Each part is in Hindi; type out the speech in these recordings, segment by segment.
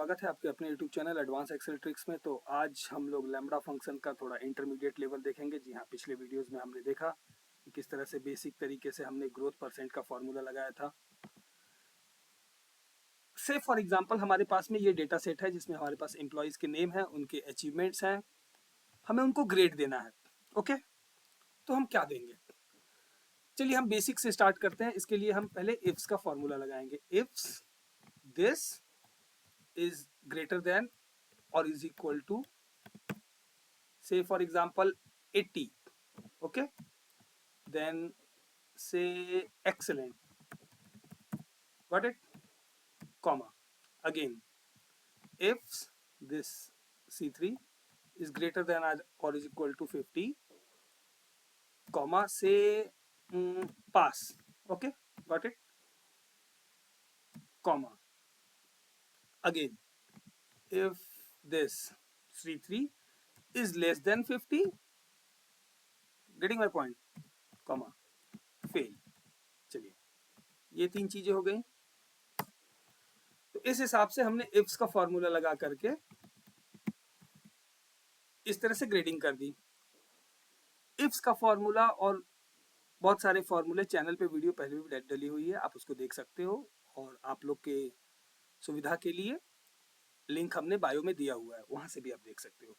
स्वागत है आपके अपने YouTube channel advance Excel tricks में। तो आज हम लोग लैम्ब्डा फंक्शन का थोड़ा इंटरमीडिएट लेवल देखेंगे। जी हाँ, पिछले वीडियोस में हमने देखा कि किस तरह से बेसिक तरीके से हमने ग्रोथ परसेंट का फॉर्मूला लगाया था। से फॉर एग्जांपल हमारे पास में ये डेटा सेट है जिसमें हमारे पास एम्प्लॉयज के नेम है, उनके अचीवमेंट्स हैं, हमें उनको ग्रेड देना है। ओके, तो हम क्या देंगे? चलिए हम बेसिक से स्टार्ट करते हैं। इसके लिए हम पहले इफ्स का फॉर्मूला लगाएंगे। Ifs this is greater than or is equal to, say for example, 80. Okay, then say excellent. Got it? Comma. Again, if this C3 is greater than or is equal to 50, comma, say pass. Okay, got it? Comma. Again, if this C3 is less than 50, getting my point? Comma. Fail. चलिए, ये तीन चीजें हो गई। तो इस हिसाब से हमने इफ्स का फॉर्मूला लगा करके इस तरह से ग्रेडिंग कर दी। इफ्स का फॉर्मूला और बहुत सारे फॉर्मूले चैनल पे वीडियो पहले भी डली हुई है, आप उसको देख सकते हो। और आप लोग के सुविधा के लिए लिंक हमने बायो में दिया हुआ है, वहां से भी आप देख सकते हो।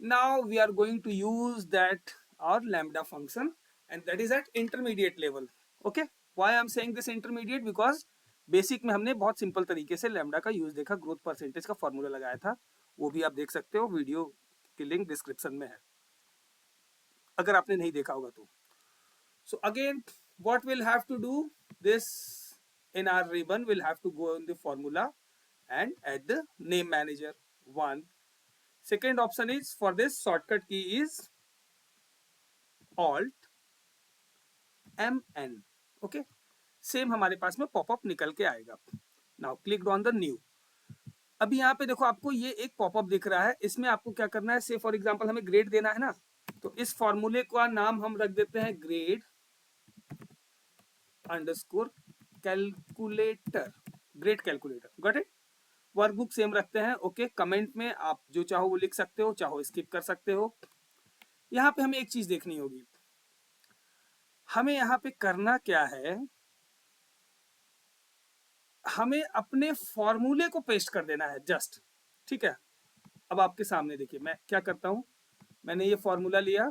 Now we are going to use that our lambda function and that is at intermediate level. Okay, why I am saying this intermediate? Because basic में हमने बहुत सिंपल तरीके से लैम्ब्डा का यूज देखा, ग्रोथ परसेंटेज का फॉर्मूला लगाया था, वो भी आप देख सकते हो, वीडियो की लिंक डिस्क्रिप्शन में है अगर आपने नहीं देखा होगा तो। So again, what we'll have to do, this in our ribbon we'll have to go in the formula and add the name manager. One. Second option is, for this shortcut key is Alt MN. Okay, same हमारे पास में पॉपअप निकल के आएगा। Now click on the new. अभी यहाँ पे देखो, आपको ये एक पॉपअप दिख रहा है, इसमें आपको क्या करना है, से फॉर एग्जांपल हमें ग्रेड देना है ना, तो इस फॉर्मूले का नाम हम रख देते हैं grade underscore calculator, grade calculator. Got it? Workbook same रखते हैं। ओके, कमेंट में आप जो चाहो वो लिख सकते हो, चाहो स्किप कर सकते हो। यहाँ पे हमें एक चीज देखनी होगी, हमें यहाँ पे करना क्या है, हमें अपने फॉर्मूले को पेस्ट कर देना है जस्ट। ठीक है, अब आपके सामने देखिए मैं क्या करता हूं, मैंने ये फॉर्मूला लिया,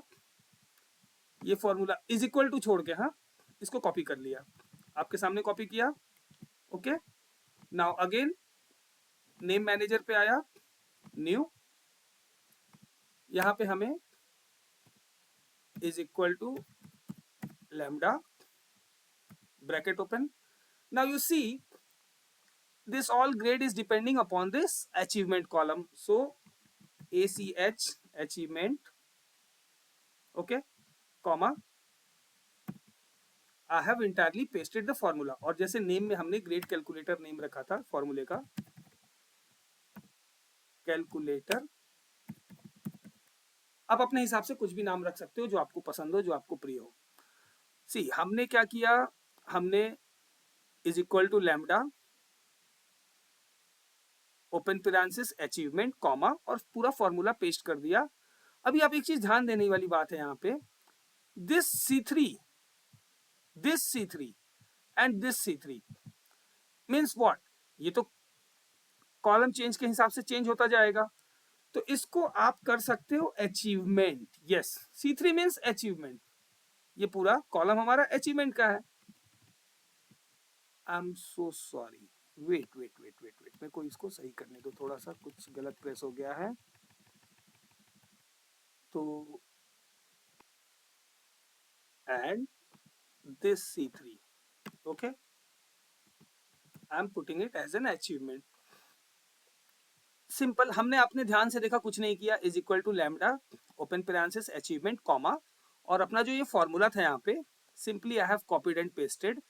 ये फॉर्मूला इज इक्वल टू छोड़ के, हाँ, इसको कॉपी कर लिया, आपके सामने कॉपी किया। Okay, now again name manager पे आया, न्यू, यहां पे हमें is equal to lambda bracket open. Now you see this all grade is depending upon this achievement column, so ACH achievement, okay, comma, I have entirely pasted the formula। और जैसे नेम में हमने ग्रेड कैलकुलेटर नेम रखा था फॉर्मूले का, कैलकुलेटर, आप अपने हिसाब से कुछ भी नाम रख सकते हो जो आपको पसंद हो, जो आपको प्रिय हो। सी हमने क्या किया, हमने is equal to lambda open parenthesis achievement comma और पूरा फॉर्मूला पेस्ट कर दिया। अभी आप एक चीज ध्यान देने वाली बात है यहाँ पे, this C3 and this C3 means what, ये तो कॉलम चेंज के हिसाब से चेंज होता जाएगा, तो इसको आप कर सकते हो achievement. Yes, C3 means achievement, ये पूरा कॉलम हमारा अचीवमेंट का है। I am so sorry, wait मेरे को इसको सही करने दो, थोड़ा सा कुछ गलत प्रेस हो गया है, तो and this C3, okay, I am putting it as an achievement. Simple, हमने अपने ध्यान से देखा, कुछ नहीं किया, is equal to lambda open parenthesis achievement comma, और अपना जो ये फॉर्मूला था यहाँ पे simply I have copied and pasted.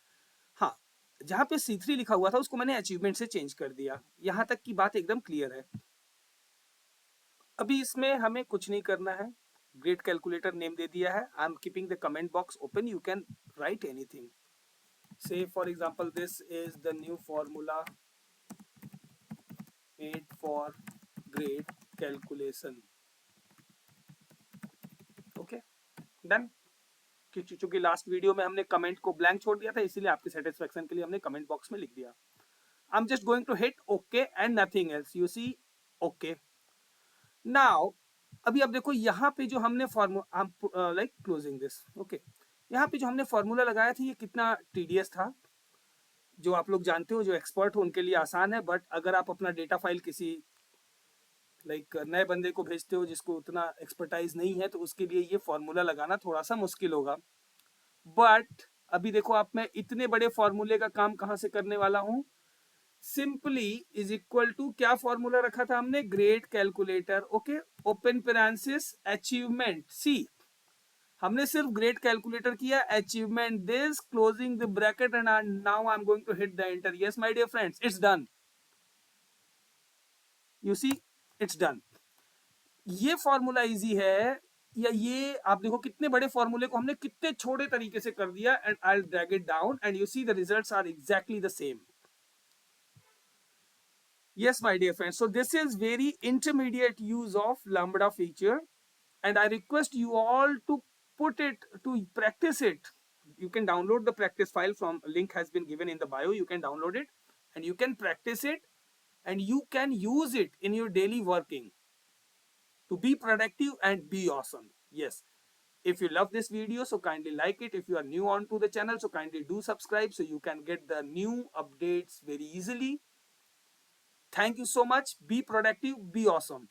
हाँ, जहाँ पे C3 लिखा हुआ था उसको मैंने अचीवमेंट से चेंज कर दिया। यहाँ तक की बात एकदम क्लियर है। अभी इसमें हमें कुछ नहीं करना है, ग्रेड कैलकुलेटर नेम दे दिया है, I am keeping the comment box open, you can write anything. Say for example this is the new formula made for grade calculation. Okay done. क्योंकि लास्ट वीडियो में हमने कमेंट को ब्लैंक छोड़ दिया था, इसीलिए आपके सेटिस्फेक्शन के लिए हमने कमेंट बॉक्स में लिख दिया। I am just going to hit okay and nothing else, you see okay. Now अभी आप देखो यहाँ पे जो हमने formula, like closing this, okay, यहाँ पे जो हमने फॉर्मूला लगाया था ये कितना टीडीएस था। जो आप लोग जानते हो, जो एक्सपर्ट हो उनके लिए आसान है, बट अगर आप अपना डेटा फाइल किसी नए बंदे को भेजते हो जिसको उतना एक्सपर्टाइज नहीं है, तो उसके लिए ये फॉर्मूला लगाना थोड़ा सा मुश्किल होगा। बट अभी देखो आप, मैं इतने बड़े फॉर्मूले का काम कहाँ से करने वाला हूँ। सिंपली इज इक्वल टू, क्या फॉर्मूला रखा था हमने, grade calculator, okay, open parenthesis achievement, see हमने सिर्फ ग्रेड कैलकुलेटर किया, achievement this, closing the bracket, and now I am going to hit the enter. Yes my dear friends, it's done, you see it's done. ये फॉर्मूला इजी है, या ये आप देखो कितने बड़े फॉर्मूले को हमने कितने छोटे तरीके से कर दिया, and I will drag it down and you see the results are exactly the same. Yes, my dear friends, so this is very intermediate use of lambda feature, and I request you all to put it, to practice it. You can download the practice file, from link has been given in the bio. You can download it and you can practice it, and you can use it in your daily working to be productive and be awesome. Yes, if you love this video, so kindly like it. If you are new on to the channel, so kindly do subscribe so you can get the new updates very easily. Thank you so much. Be productive, be awesome.